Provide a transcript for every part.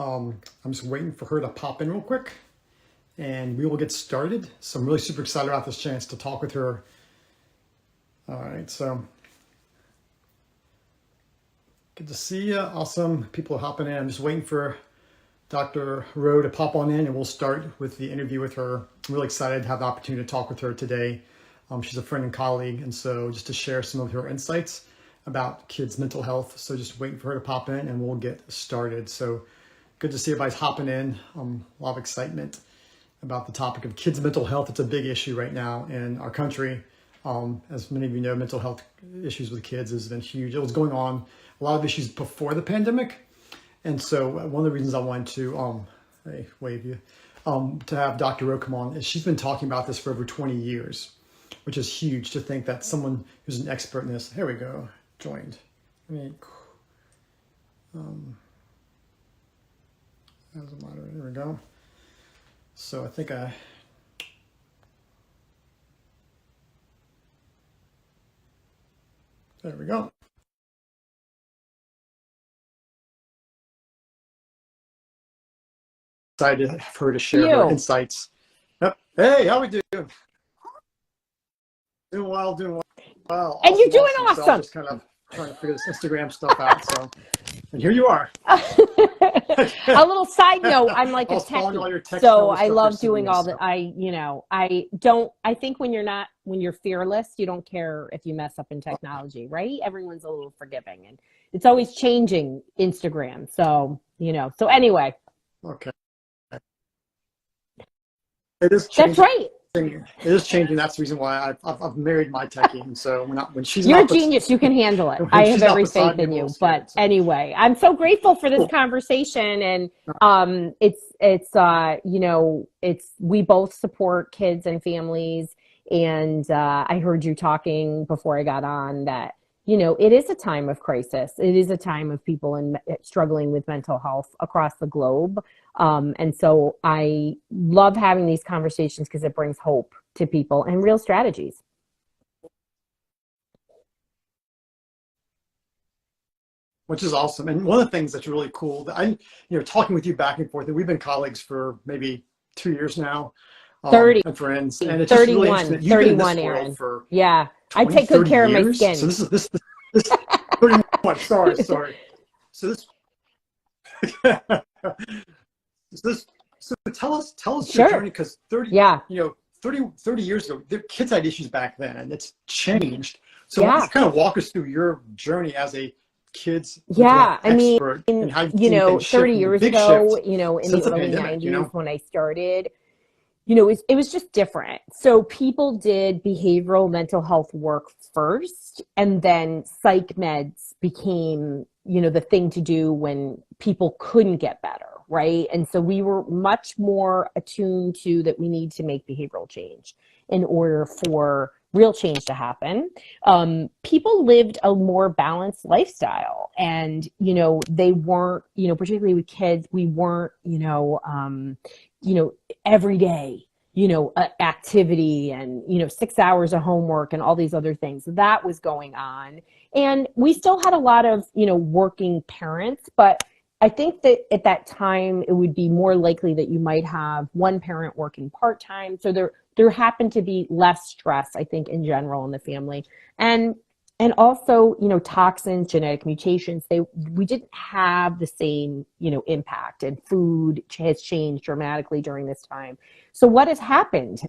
I'm just waiting for her to pop in real quick and we will get started. So I'm really super excited about this chance to talk with her. All right, so good to see you. Awesome. People are hopping in. I'm just waiting for Dr. Rowe to pop on in and we'll start with the interview with her. I'm really excited to have the opportunity to talk with her today. She's a friend and colleague, and so just to share some of her insights about kids' mental health. So just waiting for her to pop in and we'll get started. So good to see everybody's hopping in. A lot of excitement about the topic of kids' mental health. It's a big issue right now in our country. As many of you know, mental health issues with kids has been huge. It was going on, a lot of issues before the pandemic. And so one of the reasons I wanted to, hey, wave you, to have Dr. Rowe come on is she's been talking about this for over 20 years, which is huge to think that someone who's an expert in this, here we go, joined. As a moderator, there we go. So I think there we go. Excited for her to share her insights. Yep. Hey, how we doing? Doing well, doing well. And you're doing awesome. So I'm just kind of trying to figure this Instagram stuff out. So, and here you are. A little side note, I'm like a techie, so I love doing all that. I think when you're fearless, you don't care if you mess up in technology, right? Everyone's a little forgiving and it's always changing Instagram. So, so anyway. Okay. It is changing. That's right. It is changing. That's the reason why I've married my techie, and so when she's you're a genius, you can handle it. I have every faith in you. But anyway, I'm so grateful for this conversation, and we both support kids and families, and I heard you talking before I got on that it is a time of crisis. It is a time of people struggling with mental health across the globe. And so I love having these conversations because it brings hope to people and real strategies. Which is awesome. And one of the things that's really cool that talking with you back and forth, and we've been colleagues for maybe 2 years now. 30 and friends. And it's 31, 31, Aaron. Yeah. I take good care of my skin. So this 31. Sorry. So tell us your journey, because 30 years ago, the kids had issues back then, and it's changed. So just kind of walk us through your journey as a kids expert, and how 30 years ago, in the early 90s when I started, it was just different. So people did behavioral mental health work first, and then psych meds became, the thing to do when people couldn't get better, right? And so we were much more attuned to that we need to make behavioral change in order for real change to happen. People lived a more balanced lifestyle, and, they weren't, particularly with kids, we weren't, every day, activity and, 6 hours of homework and all these other things that was going on. And we still had a lot of, working parents, but I think that at that time it would be more likely that you might have one parent working part-time. So there happened to be less stress, I think, in general in the family. And also, toxins, genetic mutations, we didn't have the same, impact, and food has changed dramatically during this time. So what has happened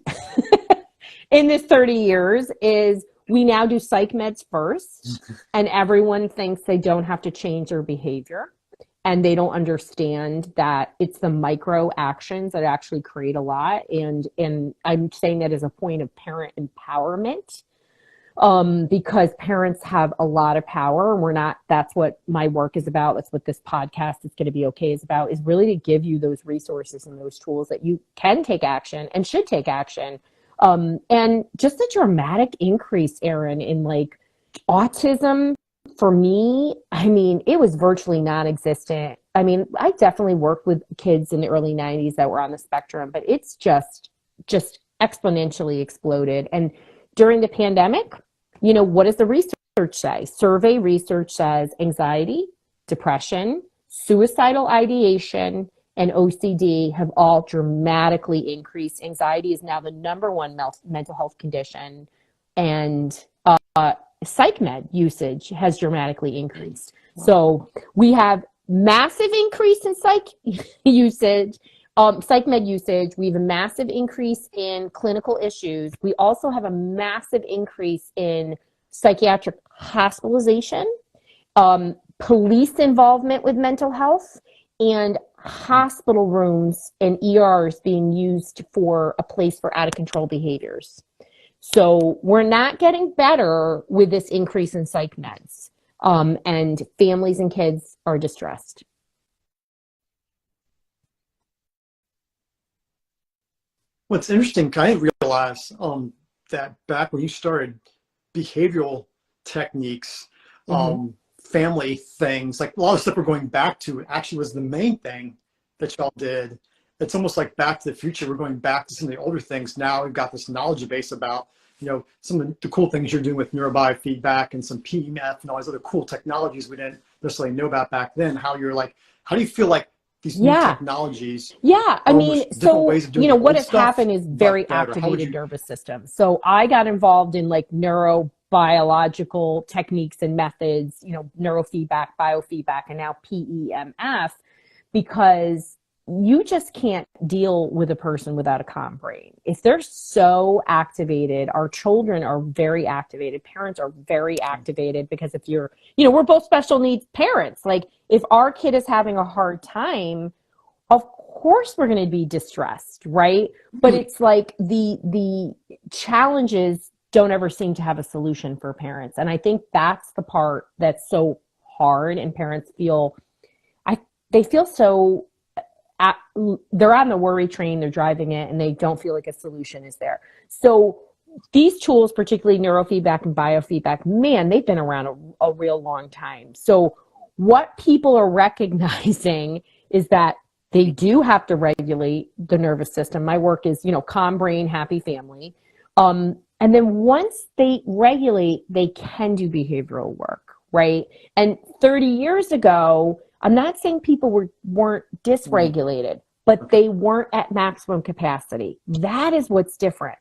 in this 30 years is we now do psych meds first, and everyone thinks they don't have to change their behavior, and they don't understand that it's the micro actions that actually create a lot. And I'm saying that as a point of parent empowerment. Because parents have a lot of power, and that's what my work is about. That's what this podcast is going to be okay is about, is really to give you those resources and those tools that you can take action and should take action. And just a dramatic increase, Aaron, in like autism for me, it was virtually non-existent. I definitely worked with kids in the early 90s that were on the spectrum, but it's just exponentially exploded. And during the pandemic, what does the research say? Survey research says anxiety, depression, suicidal ideation and OCD have all dramatically increased. Anxiety is now the number one mental health condition, and psych med usage has dramatically increased. So we have massive increase in psych usage, psych med usage. We have a massive increase in clinical issues. We also have a massive increase in psychiatric hospitalization, police involvement with mental health, and hospital rooms and ERs being used for a place for out of control behaviors. So we're not getting better with this increase in psych meds, and families and kids are distressed. What's interesting, I didn't realize that back when you started behavioral techniques, family things, like a lot of stuff we're going back to actually was the main thing that y'all did. It's almost like Back to the Future. We're going back to some of the older things. Now we've got this knowledge base about, some of the cool things you're doing with neurobiofeedback and some PEMF and all these other cool technologies we didn't necessarily know about back then. How do you feel like these new technologies? Yeah, I mean, so, what has stuff, happened is very activated nervous system. So I got involved in like neurobiological techniques and methods, neurofeedback, biofeedback, and now PEMF, because you just can't deal with a person without a calm brain. If they're so activated, our children are very activated, parents are very activated, because if you're, we're both special needs parents. Like if our kid is having a hard time, of course we're going to be distressed, right? But it's like the challenges don't ever seem to have a solution for parents. And I think that's the part that's so hard, and parents feel, they feel so, they're on the worry train, they're driving it, and they don't feel like a solution is there. So these tools, particularly neurofeedback and biofeedback, man, they've been around a real long time. So what people are recognizing is that they do have to regulate the nervous system. My work is, calm brain, happy family. And then once they regulate, they can do behavioral work, right? And 30 years ago, I'm not saying people weren't dysregulated, but they weren't at maximum capacity. That is what's different.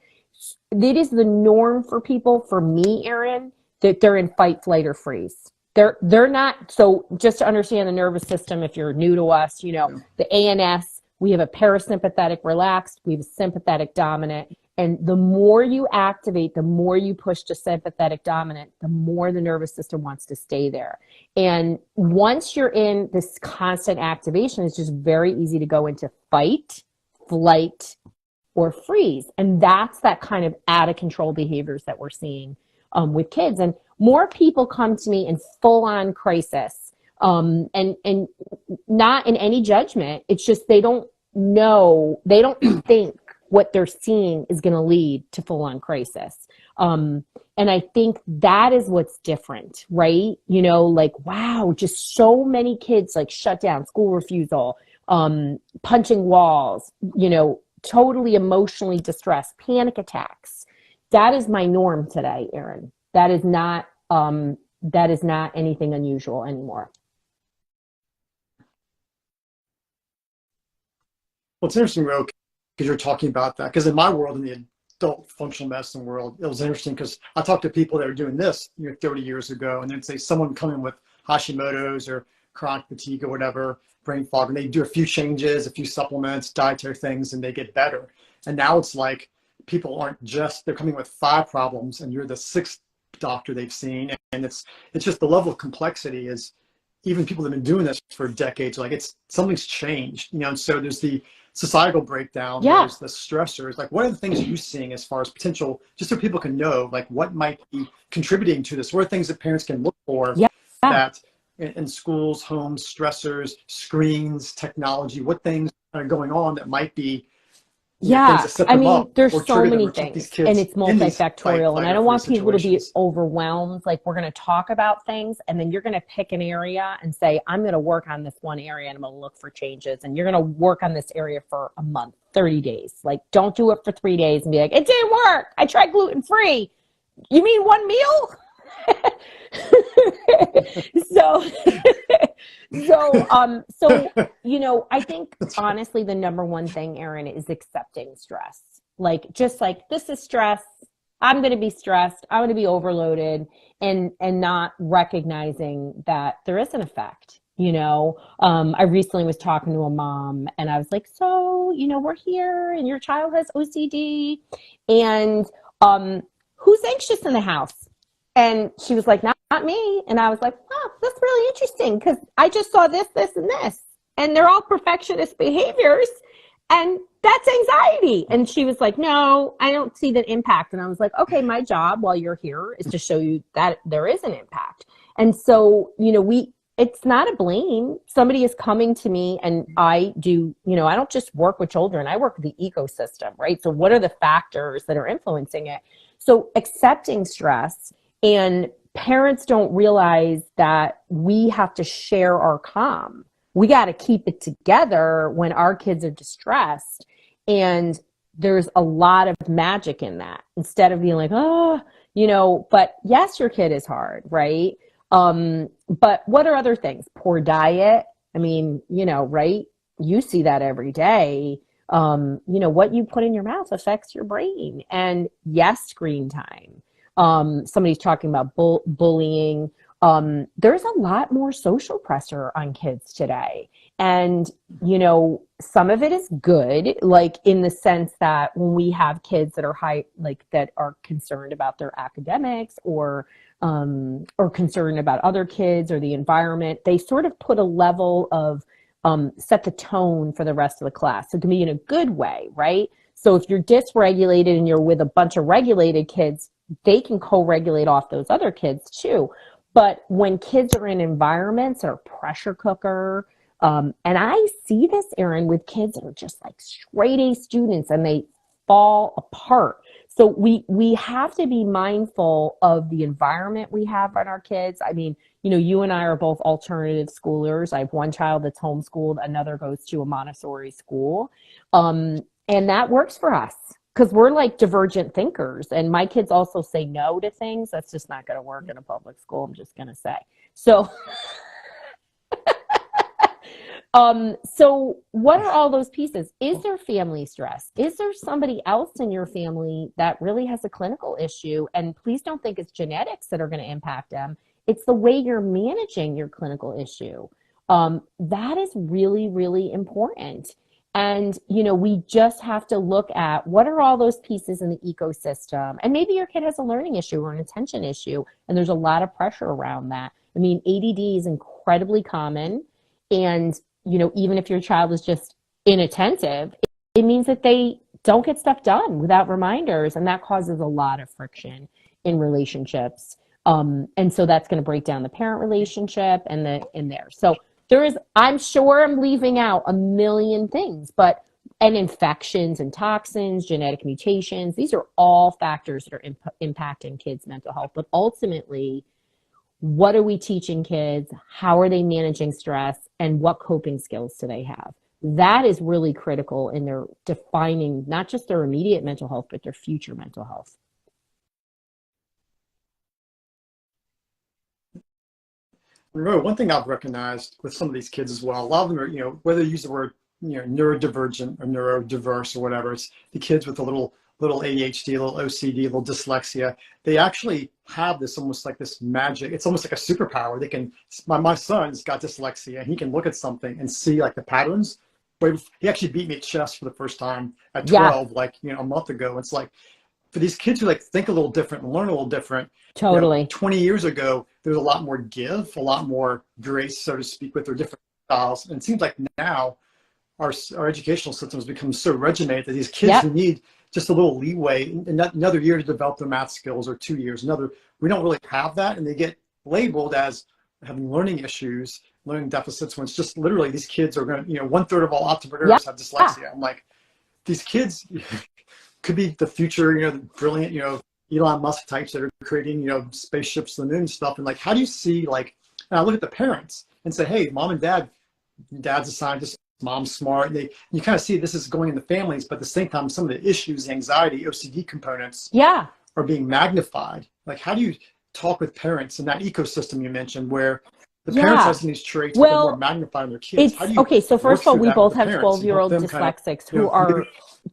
It is the norm for people, for me, Erin, that they're in fight, flight, or freeze. They're not. So just to understand the nervous system, if you're new to us, the ANS, we have a parasympathetic relaxed, we have a sympathetic dominant. And the more you activate, the more you push to sympathetic dominant, the more the nervous system wants to stay there. And once you're in this constant activation, it's just very easy to go into fight, flight, or freeze. And that's that kind of out of control behaviors that we're seeing with kids. And more people come to me in full on crisis, and not in any judgment. It's just they don't know, they don't think what they're seeing is going to lead to full-on crisis. And I think that is what's different, right? Like, wow, just so many kids like shut down, school refusal, punching walls, totally emotionally distressed, panic attacks. That is my norm today, Erin. That is not anything unusual anymore. Well, it's interesting, Ro, because you're talking about that. Because in my world, in the adult functional medicine world, it was interesting because I talked to people that were doing this 30 years ago, and then say someone coming with Hashimoto's or chronic fatigue or whatever, brain fog, and they do a few changes, a few supplements, dietary things, and they get better. And now it's like people aren't just, they're coming with 5 problems, and you're the 6th doctor they've seen. And it's just the level of complexity is, even people that have been doing this for decades, like something's changed, and so there's the societal breakdown, there's the stressors. Like, what are the things are you seeing as far as potential, just so people can know, like, what might be contributing to this? What are things that parents can look for that in schools, homes, stressors, screens, technology, what things are going on that might be I mean, there's so many things, and it's multifactorial, and I don't want people to be overwhelmed. Like, we're going to talk about things, and then you're going to pick an area and say, I'm going to work on this one area, and I'm going to look for changes, and you're going to work on this area for a month, 30 days. Like, don't do it for 3 days and be like, it didn't work. I tried gluten-free. You mean one meal? So, I think honestly, the number one thing, Erin, is accepting stress. Like, just like, this is stress. I'm going to be stressed. I'm going to be overloaded, and not recognizing that there is an effect. I recently was talking to a mom, and I was like, so, we're here and your child has OCD, and who's anxious in the house? And she was like, not me. And I was like, oh, that's really interesting, because I just saw this, this, and this. And they're all perfectionist behaviors. And that's anxiety. And she was like, no, I don't see the impact. And I was like, okay, my job while you're here is to show you that there is an impact. And so, it's not a blame. Somebody is coming to me, and I do, I don't just work with children. I work with the ecosystem, right? So what are the factors that are influencing it? So accepting stress, and parents don't realize that we have to share our calm. We got to keep it together when our kids are distressed. And there's a lot of magic in that, instead of being like, oh, but yes, your kid is hard, right? But what are other things? Poor diet. I mean, right? You see that every day. What you put in your mouth affects your brain. And yes, screen time. Somebody's talking about bullying. There's a lot more social pressure on kids today. And, some of it is good, like in the sense that when we have kids that are that are concerned about their academics, or concerned about other kids or the environment, they sort of put a level of, set the tone for the rest of the class. So it can be in a good way, right? So if you're dysregulated and you're with a bunch of regulated kids, they can co-regulate off those other kids too. But when kids are in environments or pressure cooker, and I see this, Erin, with kids that are just like straight A students, and they fall apart. So we have to be mindful of the environment we have on our kids. I mean, you and I are both alternative schoolers. I have one child that's homeschooled, another goes to a Montessori school. And that works for us, because we're like divergent thinkers. And my kids also say no to things. That's just not going to work in a public school, I'm just going to say. So, so what are all those pieces? Is there family stress? Is there somebody else in your family that really has a clinical issue? And please don't think it's genetics that are going to impact them. It's the way you're managing your clinical issue. That is really, really important. And, we just have to look at what are all those pieces in the ecosystem. And maybe your kid has a learning issue or an attention issue, and there's a lot of pressure around that. I mean, ADD is incredibly common. And, even if your child is just inattentive, it means that they don't get stuff done without reminders. And that causes a lot of friction in relationships. And so that's going to break down the parent relationship and in there. So I'm sure I'm leaving out a million things, and infections and toxins, genetic mutations, these are all factors that are impacting kids' mental health. But ultimately, what are we teaching kids? How are they managing stress? And what coping skills do they have? That is really critical in their defining not just their immediate mental health, but their future mental health. Remember, one thing I've recognized with some of these kids as well, a lot of them are, whether you use the word, neurodivergent or neurodiverse or whatever, it's the kids with a little ADHD, a little OCD, a little dyslexia. They actually have this almost like this magic. It's almost like a superpower. They can, my son's got dyslexia, and he can look at something and see like the patterns. But he actually beat me at chess for the first time at 12, a month ago. It's like, for these kids who like think a little different and learn a little different. Totally. 20 years ago, there was a lot more give, a lot more grace, so to speak, with their different styles. And it seems like now our educational system has become so regimented that these kids who need just a little leeway, another year to develop their math skills, or 2 years, we don't really have that. And they get labeled as having learning issues, learning deficits, when it's just literally these kids are going to, 1/3 of all entrepreneurs have dyslexia. I'm like, these kids could be the future, brilliant, Elon Musk types that are creating, spaceships to the moon and stuff. And like, how do you see, and I look at the parents and say, hey, mom and dad's a scientist, mom's smart. You kind of see this is going in the families, but at the same time, some of the issues, anxiety, OCD components are being magnified. Like, how do you talk with parents in that ecosystem you mentioned, where the parents Yeah. have these traits, but they're more Well, magnified in their kids. How it's do you okay. So work first of all, through we that with both the have parents and help 12-year-old them kind of, dyslexics who are maybe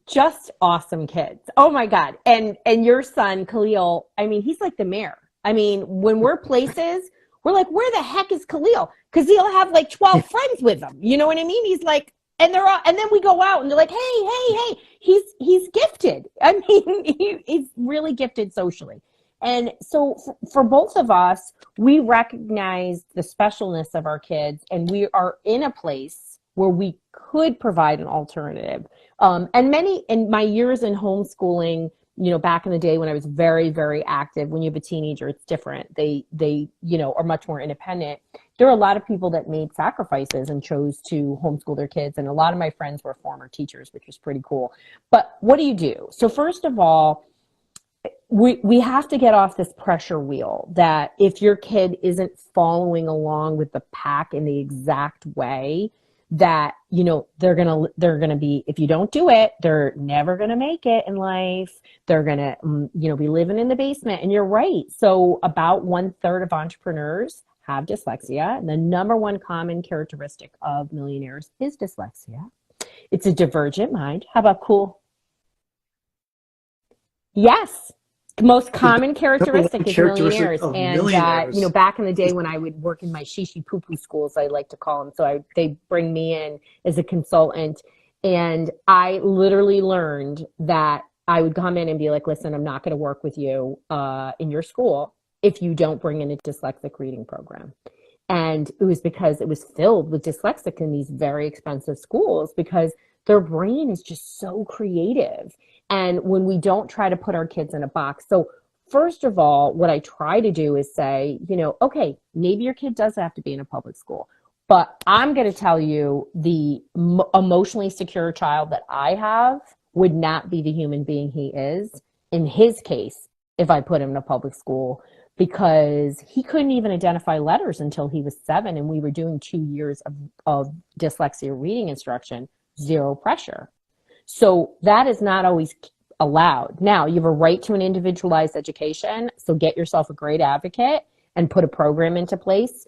just awesome kids. Oh my God. And your son, Khalil, I mean, he's like the mayor. I mean, when we're places, we're like, where the heck is Khalil? Because he'll have like 12 friends with him. You know what I mean? He's like, and they're all, and then we go out and they're like, hey. He's gifted. I mean, he's really gifted socially. And so for both of us, we recognize the specialness of our kids, and we are in a place where we could provide an alternative. And many in my years in homeschooling, back in the day when I was very, very active, when you have a teenager, it's different. They are much more independent. There are a lot of people that made sacrifices and chose to homeschool their kids. And a lot of my friends were former teachers, which was pretty cool. But what do you do? So first of all, we have to get off this pressure wheel that if your kid isn't following along with the pack in the exact way that they're gonna be, if you don't do it, they're never gonna make it in life. They're gonna be living in the basement. And you're right. So about 1/3 of entrepreneurs have dyslexia, and the number one common characteristic of millionaires is dyslexia. It's a divergent mind. How about cool? Yes. Most common number one characteristic is characteristic millionaires. of And, millionaires back in the day is when I would work in my shishi poo poo schools, I like to call them. So they bring me in as a consultant. And I literally learned that I would come in and be like, listen, I'm not going to work with you in your school if you don't bring in a dyslexic reading program. And it was because it was filled with dyslexic in these very expensive schools because their brain is just so creative. And when we don't try to put our kids in a box. So first of all, what I try to do is say, okay, maybe your kid does have to be in a public school, but I'm going to tell you the emotionally secure child that I have would not be the human being he is in his case if I put him in a public school, because he couldn't even identify letters until he was 7, and we were doing 2 years of dyslexia reading instruction, zero pressure. So that is not always allowed. Now, you have a right to an individualized education, so get yourself a great advocate and put a program into place.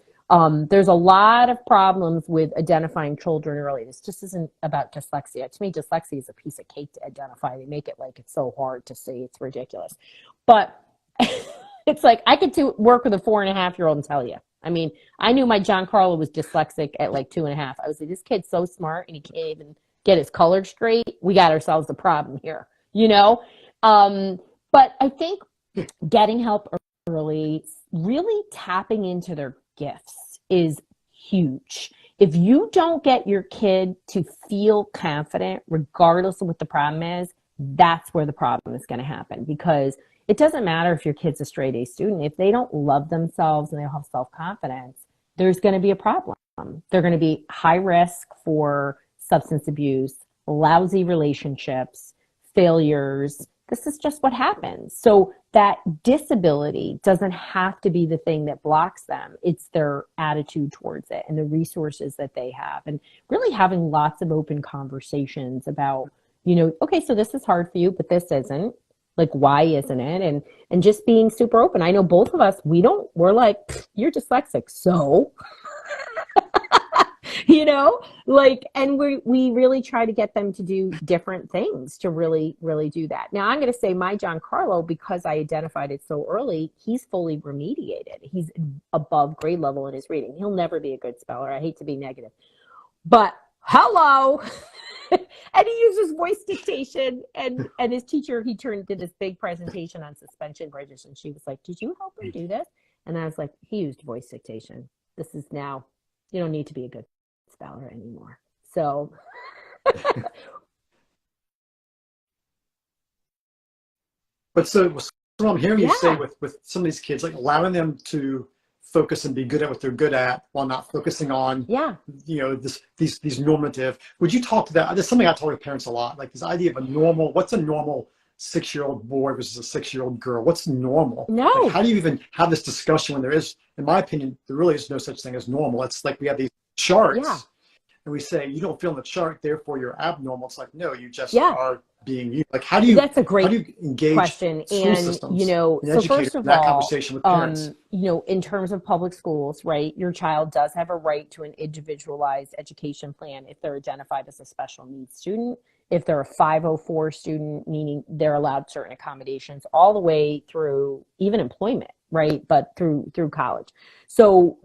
There's a lot of problems with identifying children early. This just isn't about dyslexia. To me, dyslexia is a piece of cake to identify. They make it like it's so hard to see. It's ridiculous. But it's like I could work with a 4.5-year-old and tell you. I mean, I knew my John Carlo was dyslexic at like 2.5. I was like, this kid's so smart and he can't even get his color straight. We got ourselves a problem here, But I think getting help early, really tapping into their gifts is huge. If you don't get your kid to feel confident, regardless of what the problem is, that's where the problem is going to happen, because it doesn't matter if your kid's a straight A student. If they don't love themselves and they don't have self-confidence, there's going to be a problem. They're going to be high risk for substance abuse, lousy relationships, failures. This is just what happens. So that disability doesn't have to be the thing that blocks them. It's their attitude towards it and the resources that they have, and really having lots of open conversations about, okay, so this is hard for you, but this isn't. Like, why isn't it? And just being super open. I know both of us, we're like, you're dyslexic, so and we really try to get them to do different things to really, really do that. Now, I'm going to say my John Carlo, because I identified it so early, he's fully remediated. He's above grade level in his reading. He'll never be a good speller. I hate to be negative, but hello. And he uses voice dictation, and his teacher, did this big presentation on suspension bridges, and she was like, did you help him do this? And I was like, he used voice dictation. This is now, you don't need to be a good speller anymore. So But so what I'm hearing you say yeah, with some of these kids, like allowing them to focus and be good at what they're good at while not focusing on, yeah. these normative. Would you talk to that? There's something I talk to parents a lot, like this idea of what's a normal 6-year-old boy versus a 6-year-old girl? What's normal? Like, No. how do you even have this discussion when there is, in my opinion, there really is no such thing as normal? It's like we have these Yeah. charts and we say, you don't fit on the chart, therefore you're abnormal. It's like, no, you just Yeah. are being you. Like, That's a how great do you engage question. school And, systems and so educators first in of that all, conversation with parents? in terms of public schools, right, your child does have a right to an individualized education plan if they're identified as a special needs student. If they're a 504 student, meaning they're allowed certain accommodations all the way through even employment, right? But through college. So,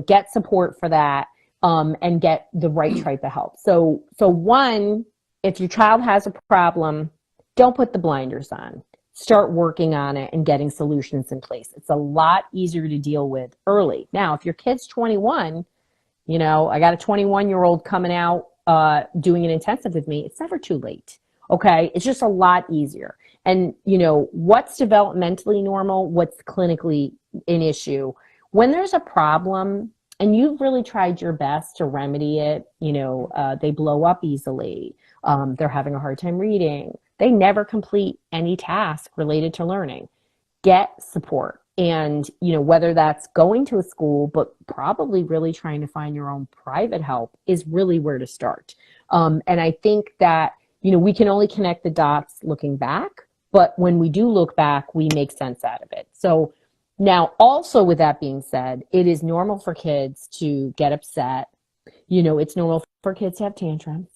get support for that, and get the right type of help. So one, if your child has a problem, don't put the blinders on. Start working on it and getting solutions in place. It's a lot easier to deal with early. Now, if your kid's 21, I got a 21-year-old coming out doing an intensive with me. It's never too late. Okay. It's just a lot easier. And, what's developmentally normal, what's clinically an issue. When there's a problem and you've really tried your best to remedy it, they blow up easily. They're having a hard time reading. They never complete any task related to learning. Get support. And, whether that's going to a school, but probably really trying to find your own private help is really where to start. And I think that, we can only connect the dots looking back, but when we do look back, we make sense out of it. So now also with that being said, it is normal for kids to get upset. It's normal for kids to have tantrums.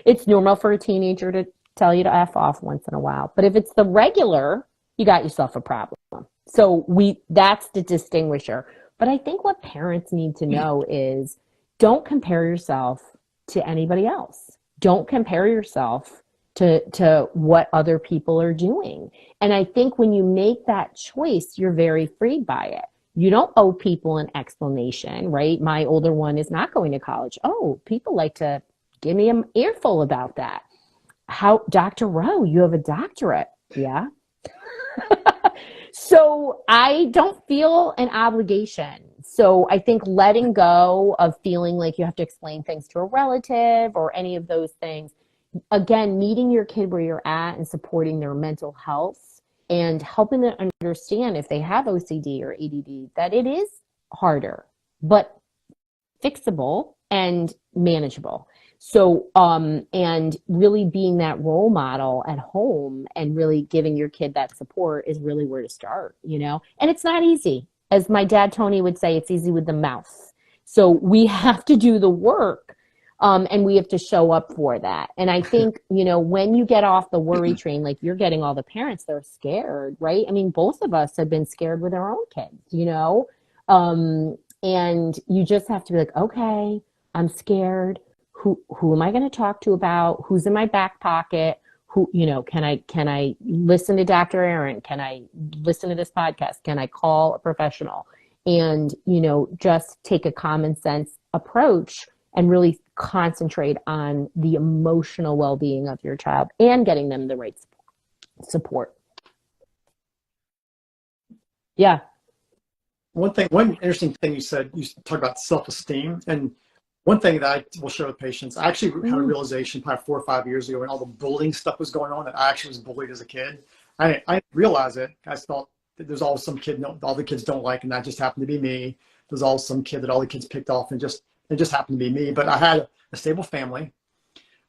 It's normal for a teenager to tell you to F off once in a while. But if it's the regular, you got yourself a problem. So that's the distinguisher. But I think what parents need to know is don't compare yourself to anybody else. Don't compare yourself to what other people are doing. And I think when you make that choice, you're very freed by it. You don't owe people an explanation, right? My older one is not going to college. Oh, people like to give me an earful about that. How, Dr. Rowe, you have a doctorate. Yeah. So I don't feel an obligation. So I think letting go of feeling like you have to explain things to a relative or any of those things, again, meeting your kid where you're at and supporting their mental health and helping them understand if they have OCD or ADD, that it is harder, but fixable and manageable. So, and really being that role model at home and really giving your kid that support is really where to start, and it's not easy. As my dad, Tony, would say, it's easy with the mouth. So we have to do the work, and we have to show up for that. And I think, when you get off the worry train, like you're getting all the parents, they're scared, right? I mean, both of us have been scared with our own kids, and you just have to be like, okay, I'm scared. Who am I going to talk to about? Who's in my back pocket? Who, can I listen to Dr. Aaron? Can I listen to this podcast? Can I call a professional? And, just take a common sense approach and really concentrate on the emotional well-being of your child and getting them the right support. Yeah. One interesting thing you said, you talked about self-esteem. And one thing that I will share with patients, I actually had a realization probably 4 or 5 years ago when all the bullying stuff was going on that I actually was bullied as a kid. I didn't realize it. I thought that there's always some kid all the kids don't like, and that just happened to be me. There's always some kid that all the kids picked off, and it just happened to be me. But I had a stable family.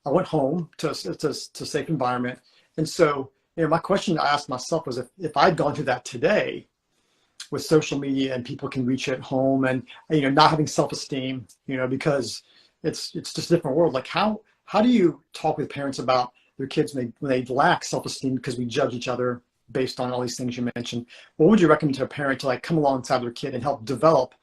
I went home to a safe environment. And so, my question I asked myself was if I'd gone through that today, with social media and people can reach you at home and, not having self-esteem, because it's just a different world. Like how do you talk with parents about their kids when they lack self-esteem because we judge each other based on all these things you mentioned? What would you recommend to a parent to come alongside their kid and help develop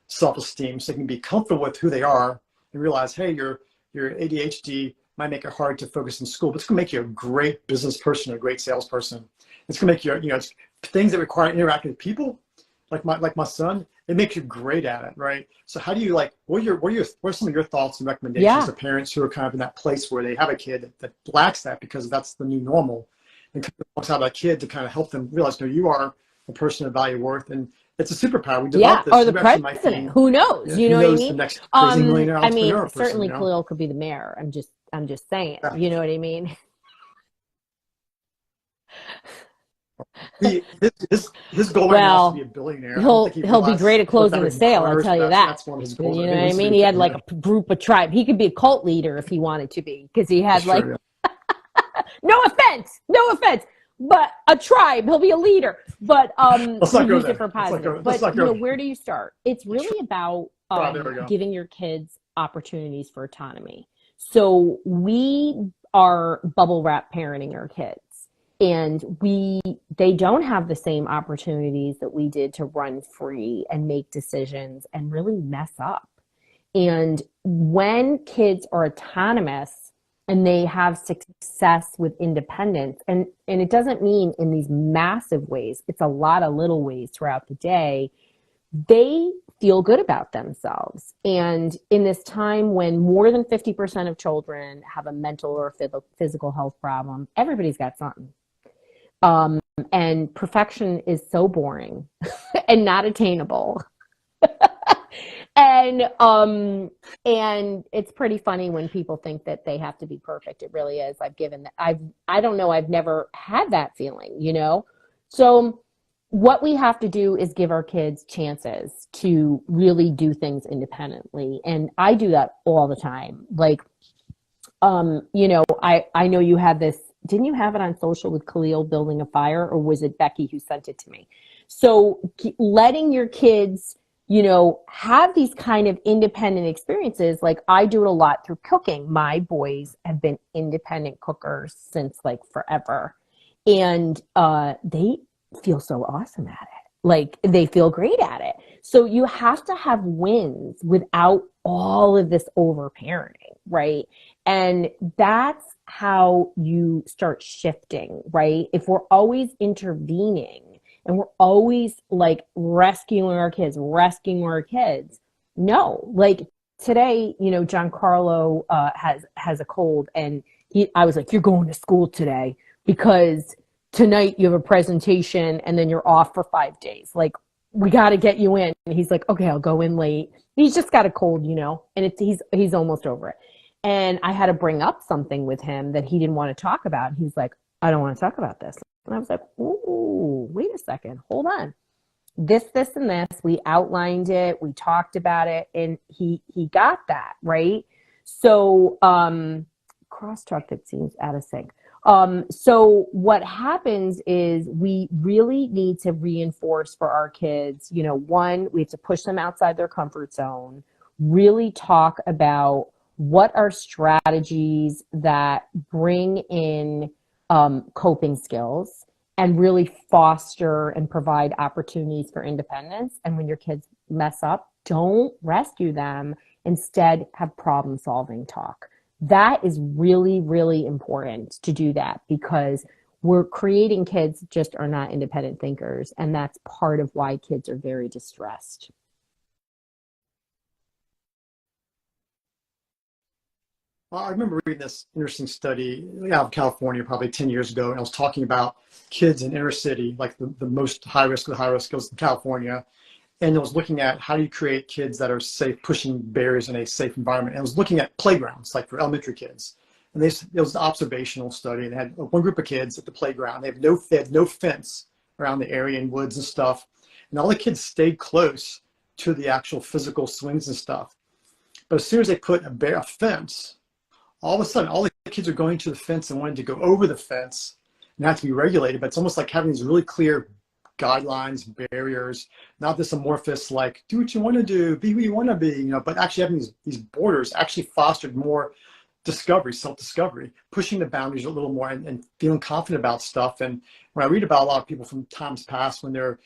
self-esteem so they can be comfortable with who they are and realize, hey, your ADHD might make it hard to focus in school, but it's gonna make you a great business person, a great salesperson. It's gonna make you, it's things that require interacting with people. Like my son, it makes you great at it, right? So how do you what are some of your thoughts and recommendations to parents who are kind of in that place where they have a kid that lacks that because that's the new normal, and come alongside that kid to kind of help them realize, no, you are a person of value, worth, and it's a superpower. We developed this. Or the president. Who knows? You know what I mean? The next crazy millionaire entrepreneur person, certainly Khalil could be the mayor. I'm just saying. You know what I mean? His goal right now is to be a Well, billionaire. I don't think he'll he he'll be realizes great at what closing that the sale, I requires, tell but you that's that. that's one of his goals. You Right? know He what I wants to mean? be He a had like billionaire. a group, a tribe. He could be a cult leader if he wanted to be, because he That's had like, true. Yeah. no offense, no offense, but a tribe. He'll be a leader, but Let's we not go use it there. for Let's not positive. go. Let's But not go there. where do you start? It's really about There we go. giving your kids opportunities for autonomy. So we are bubble wrap parenting our kids, and they don't have the same opportunities that we did to run free and make decisions and really mess up. And when kids are autonomous and they have success with independence, and it doesn't mean in these massive ways, it's a lot of little ways throughout the day, they feel good about themselves. And in this time when more than 50% of children have a mental or physical health problem, everybody's got something. Um, and perfection is so boring and not attainable. And it's pretty funny when people think that they have to be perfect. It really is. I don't know, I've never had that feeling, you know. So what we have to do is give our kids chances to really do things independently, and I do that all the time. Like, I know you had this. Didn't you have it on social with Khalil building a fire, or was it Becky who sent it to me? So letting your kids, have these kind of independent experiences. Like, I do it a lot through cooking. My boys have been independent cookers since like forever, and they feel so awesome at it. Like, they feel great at it. So you have to have wins without all of this over parenting, right? And that's how you start shifting, right? If we're always intervening and we're always like rescuing our kids, no. Like today, Giancarlo has a cold, and I was like, "You're going to school today because tonight you have a presentation and then you're off for 5 days. Like, we got to get you in." And he's like, "Okay, I'll go in late." He's just got a cold, and he's almost over it. And I had to bring up something with him that he didn't want to talk about. And he's like, "I don't want to talk about this." And I was like, "Ooh, wait a second. Hold on. This, and this." We outlined it. We talked about it. And he got that, right? So, crosstalk that seems out of sync. So what happens is we really need to reinforce for our kids, one, we have to push them outside their comfort zone, really talk about what are strategies that bring in coping skills and really foster and provide opportunities for independence. And when your kids mess up, don't rescue them. Instead, have problem solving talk. That is really, really important to do that, because we're creating kids just are not independent thinkers. And that's part of why kids are very distressed. Well, I remember reading this interesting study out of California probably 10 years ago, and I was talking about kids in inner city, like the most high risk of the high risk goes to California. And I was looking at how do you create kids that are safe, pushing barriers in a safe environment. And I was looking at playgrounds, like for elementary kids. And it was an observational study, and they had one group of kids at the playground. They had no fence around the area and woods and stuff. And all the kids stayed close to the actual physical swings and stuff. But as soon as they put a fence, all of a sudden, all the kids are going to the fence and wanting to go over the fence and have to be regulated. But it's almost like having these really clear guidelines, barriers, not this amorphous, like, do what you want to do, be who you want to be, but actually having these borders actually fostered more discovery, self-discovery, pushing the boundaries a little more, and feeling confident about stuff. And when I read about a lot of people from times past when they're,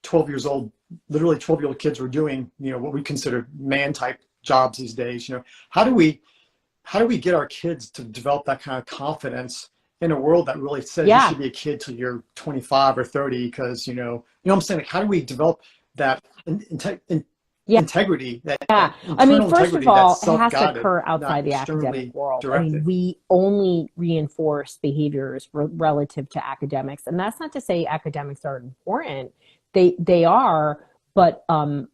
12 years old, literally 12-year-old kids were doing, what we consider man type jobs these days, how do we get our kids to develop that kind of confidence in a world that really says you Yeah. should be a kid till you're 25 or 30? Because what I'm saying, like, how do we develop that Yeah. integrity, that Yeah. I mean, internal first of integrity that's all, it has to self-guided, occur not outside the academic externally world. I mean, directed? we only reinforce behaviors relative to academics. And that's not to say academics aren't important. They are, but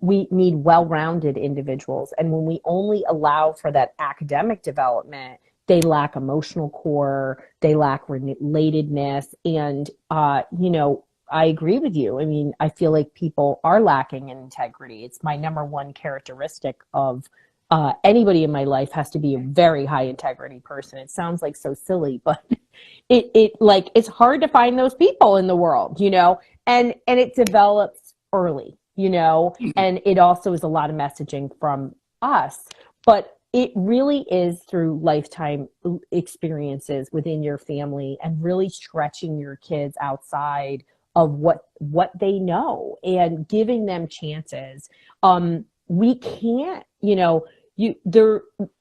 we need well-rounded individuals. And when we only allow for that academic development, they lack emotional core, they lack relatedness. And, I agree with you. I mean, I feel like people are lacking in integrity. It's my number one characteristic of anybody in my life has to be a very high integrity person. It sounds like so silly, but it's hard to find those people in the world, and it develops early, and it also is a lot of messaging from us, but it really is through lifetime experiences within your family and really stretching your kids outside of what they know and giving them chances. We can't,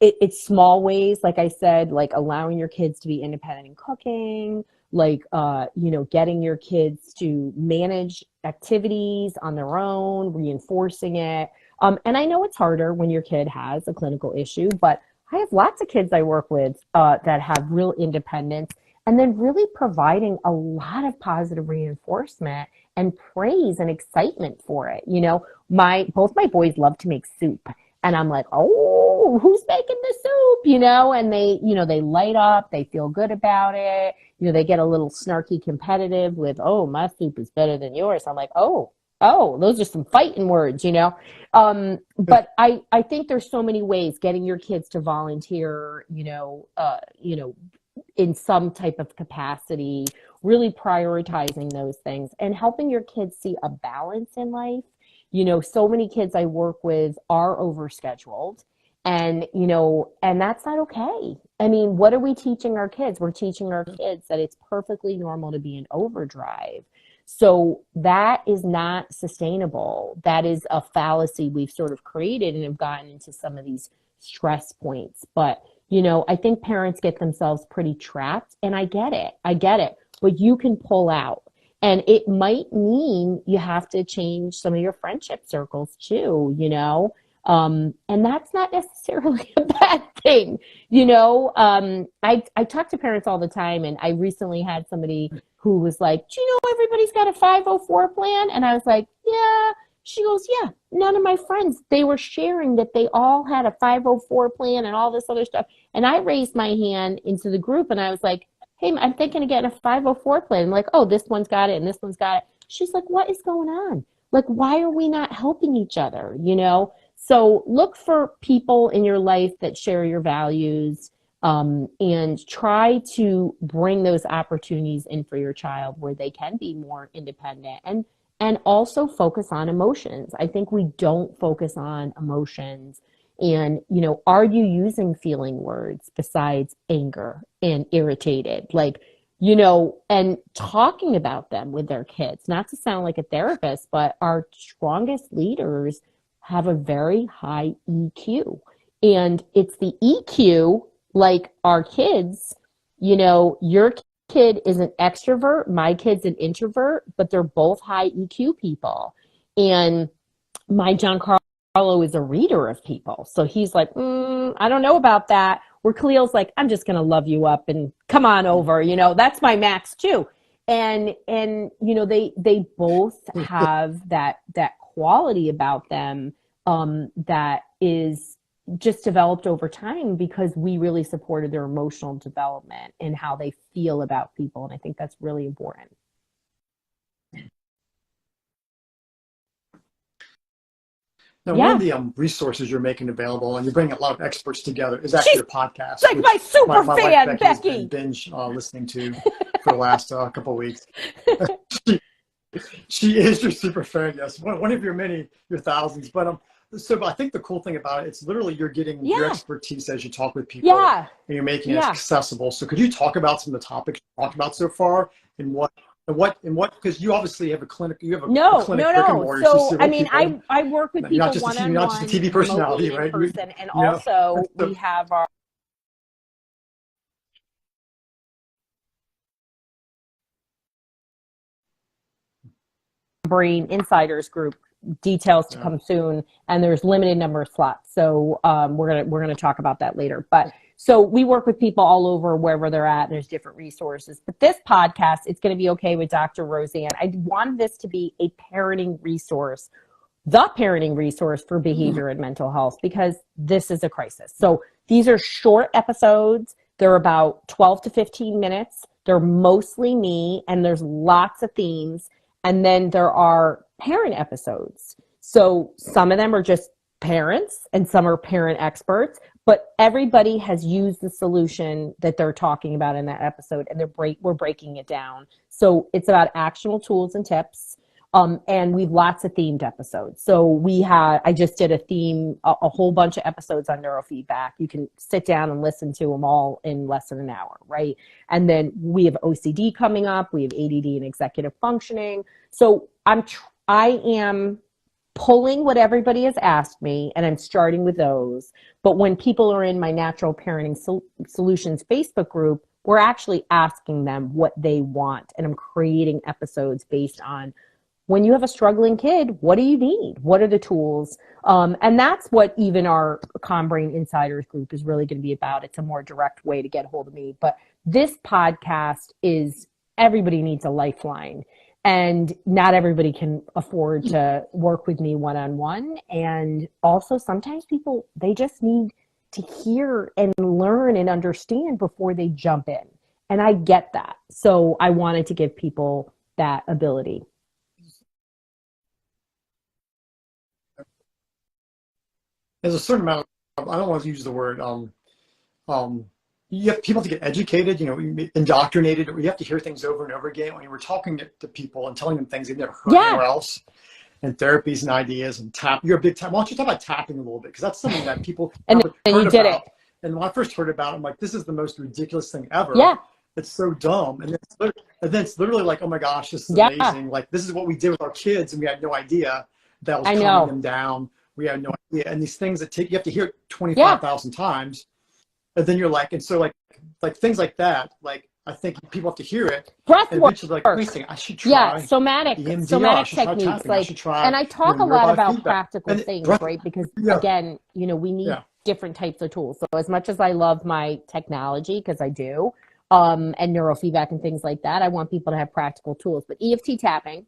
it's small ways, like I said, like allowing your kids to be independent in cooking, like getting your kids to manage activities on their own, reinforcing it. And I know it's harder when your kid has a clinical issue, but I have lots of kids I work with that have real independence, and then really providing a lot of positive reinforcement and praise and excitement for it. Both my boys love to make soup, and I'm like, oh, who's making the soup? And they light up, they feel good about it. They get a little snarky competitive with, oh, my soup is better than yours. I'm like, oh, those are some fighting words, but I think there's so many ways getting your kids to volunteer, in some type of capacity, really prioritizing those things and helping your kids see a balance in life. So many kids I work with are overscheduled, and that's not okay. I mean, what are we teaching our kids? We're teaching our kids that it's perfectly normal to be in overdrive. So that is not sustainable. That is a fallacy we've sort of created and have gotten into some of these stress points. But, I think parents get themselves pretty trapped, and I get it, but you can pull out. And it might mean you have to change some of your friendship circles too, and that's not necessarily a bad thing. I talk to parents all the time, and I recently had somebody who was like, do you know everybody's got a 504 plan? And I was like, yeah. She goes, yeah, none of my friends, they were sharing that they all had a 504 plan and all this other stuff. And I raised my hand into the group, and I was like, hey, I'm thinking of getting a 504 plan. I'm like, oh, this one's got it and this one's got it. She's like, what is going on? Like, why are we not helping each other? So look for people in your life that share your values, and try to bring those opportunities in for your child where they can be more independent, and also focus on emotions. I think we don't focus on emotions. And, are you using feeling words besides anger and irritated? And talking about them with their kids, not to sound like a therapist, but our strongest leaders have a very high EQ. And it's the EQ, like our kids, your kid is an extrovert, my kid's an introvert, but they're both high EQ people. And my Giancarlo is a reader of people. So he's like, I don't know about that. Where Khalil's like, I'm just going to love you up and come on over. That's my Max too. And they both have that quality about them, that is just developed over time because we really supported their emotional development and how they feel about people. And I think that's really important. Now, Yeah. one of the resources you're making available, and you're bringing a lot of experts together, is actually She's your podcast. like my super my fan, wife Becky has Becky. been binge listening to for the last couple of weeks. She is your super fan, yes. One of your thousands. But I think the cool thing about it, it's literally you're getting your expertise as you talk with people, and you're making it accessible. So could you talk about some of the topics you talked about so far, and what, because you obviously have a clinic, you have a clinic brick and mortar. So, I mean, I work with people one-on-one, not just a TV personality, right? Person, and also we have our Brain Insiders group, details to come soon, and there's limited number of slots. So we're gonna talk about that later. But so we work with people all over wherever they're at, and there's different resources. But this podcast, it's going to be okay with Dr. Roseanne. I wanted this to be a parenting resource, the parenting resource for behavior and mental health, because this is a crisis. So these are short episodes They're about 12 to 15 minutes. They're mostly me, and there's lots of themes. And then there are parent episodes. So some of them are just parents and some are parent experts, but everybody has used the solution that they're talking about in that episode, and we're breaking it down. So it's about actionable tools and tips. And we've lots of themed episodes. So I just did a whole bunch of episodes on neurofeedback. You can sit down and listen to them all in less than an hour, right? And then we have OCD coming up. We have ADD and executive functioning. So I am pulling what everybody has asked me, and I'm starting with those. But when people are in my Natural Parenting Solutions Facebook group, we're actually asking them what they want. And I'm creating episodes based on, when you have a struggling kid, what do you need? What are the tools? And that's what even our ComBrain Insiders group is really going to be about. It's a more direct way to get a hold of me. But this podcast is, everybody needs a lifeline. And not everybody can afford to work with me one-on-one. And also sometimes people, they just need to hear and learn and understand before they jump in. And I get that. So I wanted to give people that ability. There's a certain amount of, I don't want to use the word, you have people to get educated, indoctrinated, or you have to hear things over and over again when you were talking to people and telling them things they've never heard anywhere else, and therapies and ideas and tap. You're a big time. Why don't you talk about tapping a little bit? Because that's something that people and heard you did about. it. And when I first heard about it, I'm like, this is the most ridiculous thing ever. Yeah. It's so dumb. And then it's literally like, oh my gosh, this is amazing. Like, this is what we did with our kids, and we had no idea that was calming them down. We had no idea. And these things that you have to hear it 25,000 times. And then you're like, and so like things like that, like, I think people have to hear it. Breath work. Like, I should try. Yeah, somatic techniques. And I talk a lot about feedback. Practical things, right? Because again, we need different types of tools. So as much as I love my technology, because I do, and neurofeedback and things like that, I want people to have practical tools. But EFT tapping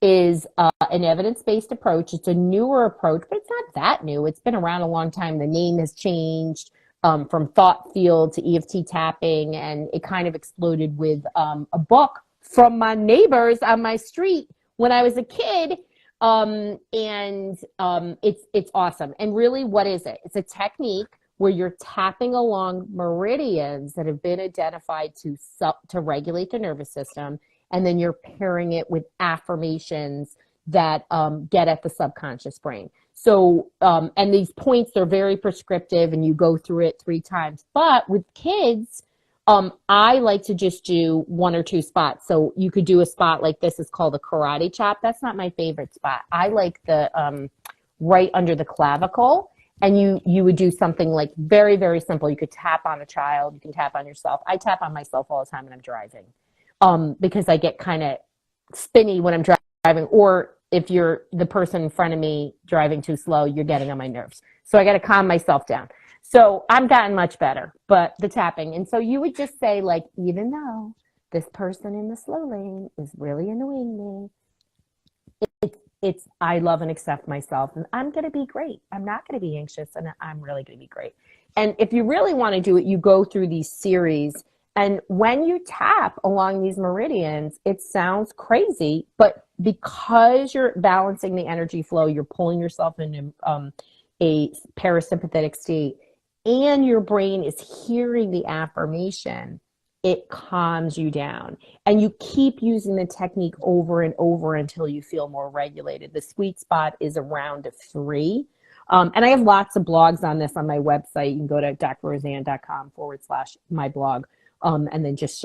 is an evidence-based approach. It's a newer approach, but it's not that new. It's been around a long time. The name has changed from thought field to EFT tapping, and it kind of exploded with a book from my neighbors on my street when I was a kid. It's awesome. And really, what is it? It's a technique where you're tapping along meridians that have been identified to regulate the nervous system, and then you're pairing it with affirmations that get at the subconscious brain. So, and these points, they're very prescriptive, and you go through it 3 times. But with kids, I like to just do 1 or 2 spots. So you could do a spot like this. It's called a karate chop. That's not my favorite spot. I like the right under the clavicle. And you would do something like very, very simple. You could tap on a child. You can tap on yourself. I tap on myself all the time when I'm driving, because I get kind of spinny when I'm driving, or if you're the person in front of me driving too slow, you're getting on my nerves. So I got to calm myself down. So I've gotten much better, but the tapping. And so you would just say, like, even though this person in the slow lane is really annoying me, I love and accept myself, and I'm going to be great. I'm not going to be anxious, and I'm really going to be great. And if you really want to do it, you go through these series. And when you tap along these meridians, it sounds crazy, but because you're balancing the energy flow, you're pulling yourself into a parasympathetic state, and your brain is hearing the affirmation, it calms you down. And you keep using the technique over and over until you feel more regulated. The sweet spot is around 3. And I have lots of blogs on this on my website. You can go to drroseanne.com/my blog. And then just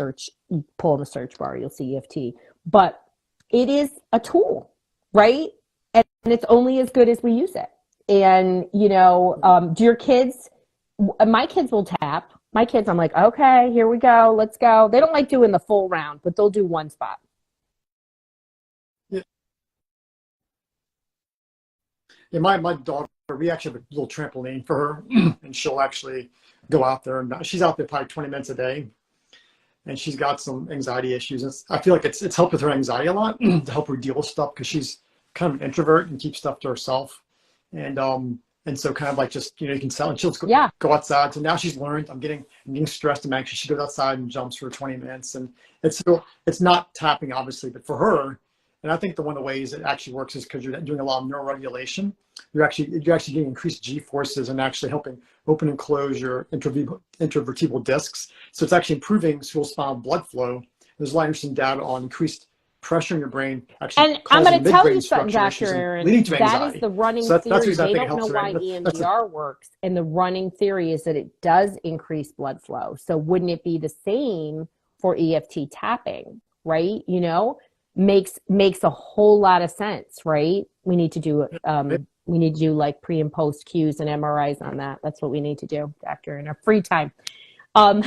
pull in the search bar, you'll see EFT. But it is a tool, right? And it's only as good as we use it. And, do your kids, my kids will tap. My kids, I'm like, okay, here we go, let's go. They don't like doing the full round, but they'll do 1 spot. Yeah, my daughter, we actually have a little trampoline for her, and she'll actually go out there. And she's out there probably 20 minutes a day. And she's got some anxiety issues. I feel like it's helped with her anxiety a lot to help her deal with stuff, because she's kind of an introvert and keeps stuff to herself. And And so kind of like just, you can tell, and she'll Yeah. go outside. So now she's learned I'm getting stressed and anxious. She goes outside and jumps for 20 minutes. And it's not tapping, obviously, but for her, and I think one of the ways it actually works is because you're doing a lot of neuroregulation. You're actually getting increased G forces and actually helping open and close your intervertebral discs. So it's actually improving cerebrospinal blood flow. There's a lot of interesting data on increased pressure in your brain actually And I'm going causing to tell you mid-brain something, structure issues Dr. and Aaron. leading to That is anxiety. the running So that's the theory. reason I They think it don't know helps her. why EMDR works. And the running theory is that it does increase blood flow. So wouldn't it be the same for EFT tapping, right? Makes a whole lot of sense, right? We need to do like pre and post cues and MRIs on that. That's what we need to do, Doctor, in our free time. Um,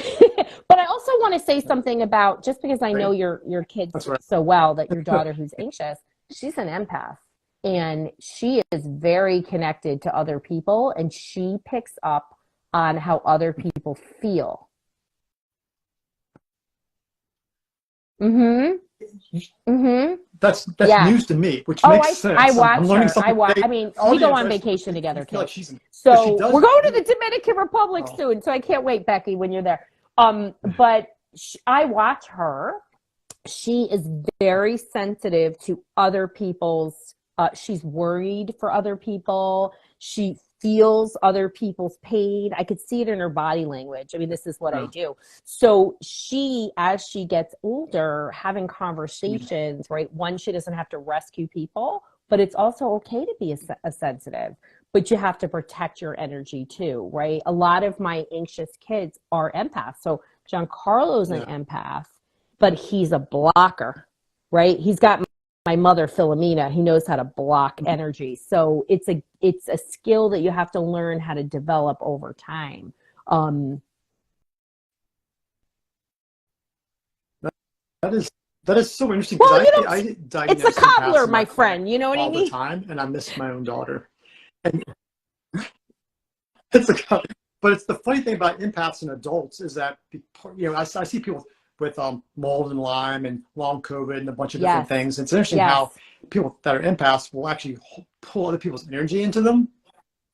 but I also want to say something about, just because I know your kids That's right. so well, that your daughter who's anxious, she's an empath and she is very connected to other people and she picks up on how other people feel. Mm-hmm. Mm-hmm. That's Yeah. news to me, which Oh, makes I sense. I'm watch learning her. something today. I mean, we go Audience, on I just vacation together, feel like kids. she's but she So does. we're going to the Dominican Republic Oh, soon. So I can't wait, Becky, when you're there. But I watch her. She is very sensitive to other people's, she's worried for other people. She feels other people's pain. I could see it in her body language. I mean, this is what I yeah. do. So she, as she gets older, having conversations, right? One, she doesn't have to rescue people, but it's also okay to be a sensitive, but you have to protect your energy too, right? A lot of my anxious kids are empaths. So Giancarlo's an Yeah. empath, but he's a blocker, right? He's got my mother Philomena. He knows how to block energy. So it's a skill that you have to learn how to develop over time. Um, That is that is so interesting well, because I it's a diagnose cobbler, empaths in my my clinic friend. You know what I all the mean? time, and I miss my own daughter. And it's a, but it's the funny thing about empaths in adults is that I see people with mold and Lyme and long COVID and a bunch of different Yes, things. It's interesting how yes. people that are empaths will actually pull other people's energy into them,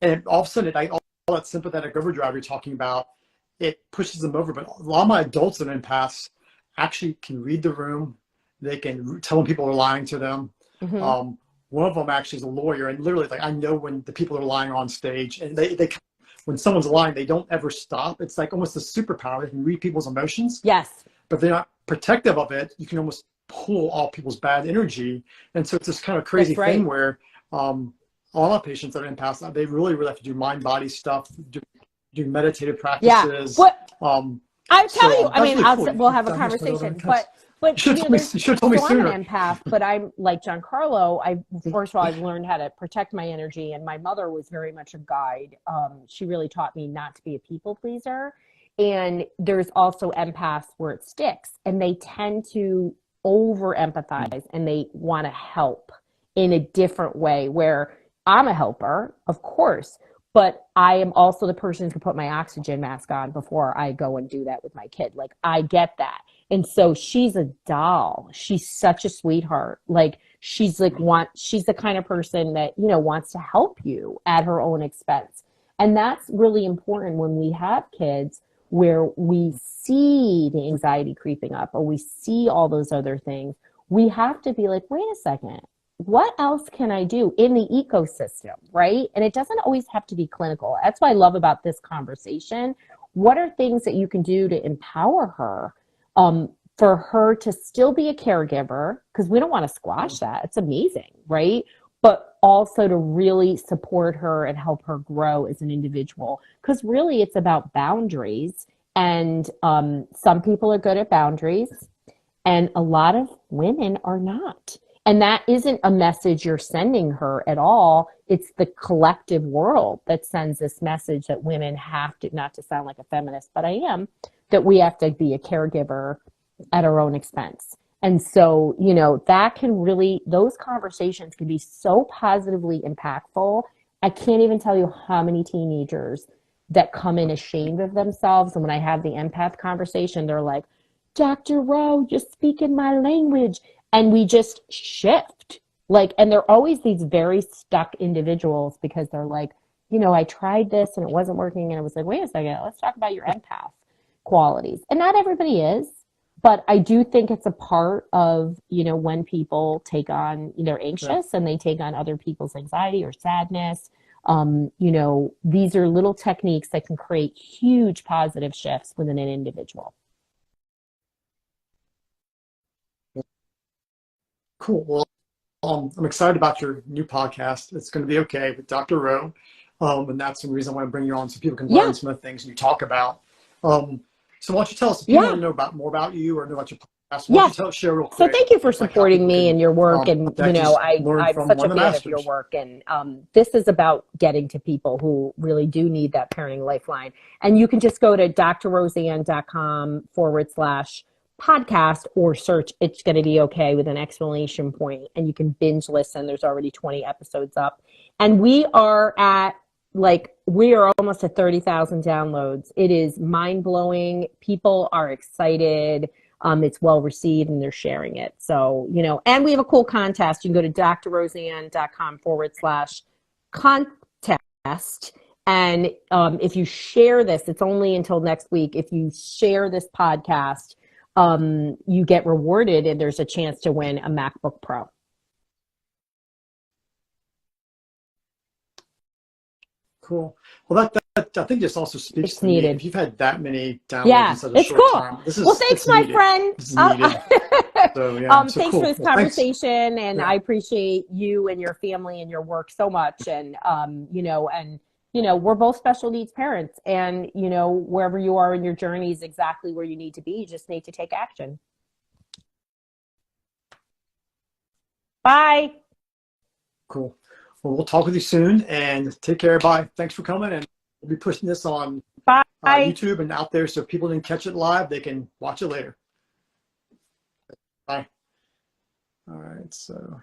and all of a sudden, all that sympathetic overdrive you're talking about, it pushes them over. But a lot of my adults that are empaths actually can read the room. They can tell when people are lying to them. Hmm. Um, one of them actually is a lawyer, and literally, like I know when the people are lying on stage, and they when someone's lying, they don't ever stop. It's like almost a superpower. They can read people's emotions, Yes, but if they're not protective of it, you can almost pull all people's bad energy. And so it's this kind of crazy that's thing right. where a lot of patients that are empaths, they really have to do mind body stuff, do meditative Yeah. practices. What Um, I tell you, so I that's mean, really cool. we'll You have a diagnosed my daughter. conversation, You but should have told me. You should have told me so I'm sooner. an empath, but I'm like Giancarlo. First of all, I've learned how to protect my energy, and my mother was very much a guide. She really taught me not to be a people pleaser. And there's also empaths where it sticks, and they tend to over empathize and they want to help in a different way. Where I'm a helper, of course, but I am also the person who can put my oxygen mask on before I go and do that with my kid. Like I get that. And so she's a doll. She's such a sweetheart. Like she's the kind of person that, wants to help you at her own expense. And that's really important when we have kids where we see the anxiety creeping up or we see all those other things. We have to be like, wait a second, what else can I do in the ecosystem, right? And it doesn't always have to be clinical. That's what I love about this conversation. What are things that you can do to empower her, for her to still be a caregiver? Because we don't want to squash that. It's amazing, right? But also to really support her and help her grow as an individual. Because really, it's about boundaries. And some people are good at boundaries, and a lot of women are not. And that isn't a message you're sending her at all. It's the collective world that sends this message that women have to, not to sound like a feminist, but I am, that we have to be a caregiver at our own expense. And so, that can really, those conversations can be so positively impactful. I can't even tell you how many teenagers that come in ashamed of themselves. And when I have the empath conversation, they're like, Dr. Rowe, you're speaking my language. And we just shift. Like, and they're always these very stuck individuals because they're like, I tried this and it wasn't working. And I was like, wait a second, let's talk about your empath qualities. And not everybody is, but I do think it's a part of, when people take on, they're Yeah. anxious and they take on other people's anxiety or sadness. These are little techniques that can create huge positive shifts within an individual. Cool. Well, I'm excited about your new podcast. It's going to be okay with Dr. Rowe. And that's the reason I want to bring you on so people can Yeah, learn some of the things you talk about. Um, so why don't you tell us, if people yeah, want to know more about you or know about your podcast, why don't you yes. share real So quick, thank you for like how supporting people me can and your work. And, actually learn I'm from such one a of the fan of your masters? work. And this is about getting to people who really do need that parenting lifeline. And you can just go to drroseanne.com/podcast or search It's Gonna Be Okay with an exclamation point, and you can binge listen. There's already 20 episodes up. And we are almost at 30,000 downloads. It is mind blowing. People are excited. It's well received and they're sharing it. So, and we have a cool contest. You can go to drroseanne.com/contest. And if you share this, it's only until next week. If you share this podcast, you get rewarded and there's a chance to win a MacBook Pro. Cool. Well, I think this also speaks It's to me. needed. If you've had that many downloads in Yeah, such a it's short cool. time, Well, thanks, it's my needed. friend. This is needed. So yeah, so Thanks for cool. this Well, thanks. conversation, and I Yeah. appreciate you and your family and your work so much. And we're both special needs parents, and wherever you are in your journey is exactly where you need to be. You just need to take action. Bye. Cool. Well, we'll talk with you soon and take care. Bye. Thanks for coming. And we'll be pushing this on Bye. YouTube and out there. So if people didn't catch it live, they can watch it later. Bye. All right. So.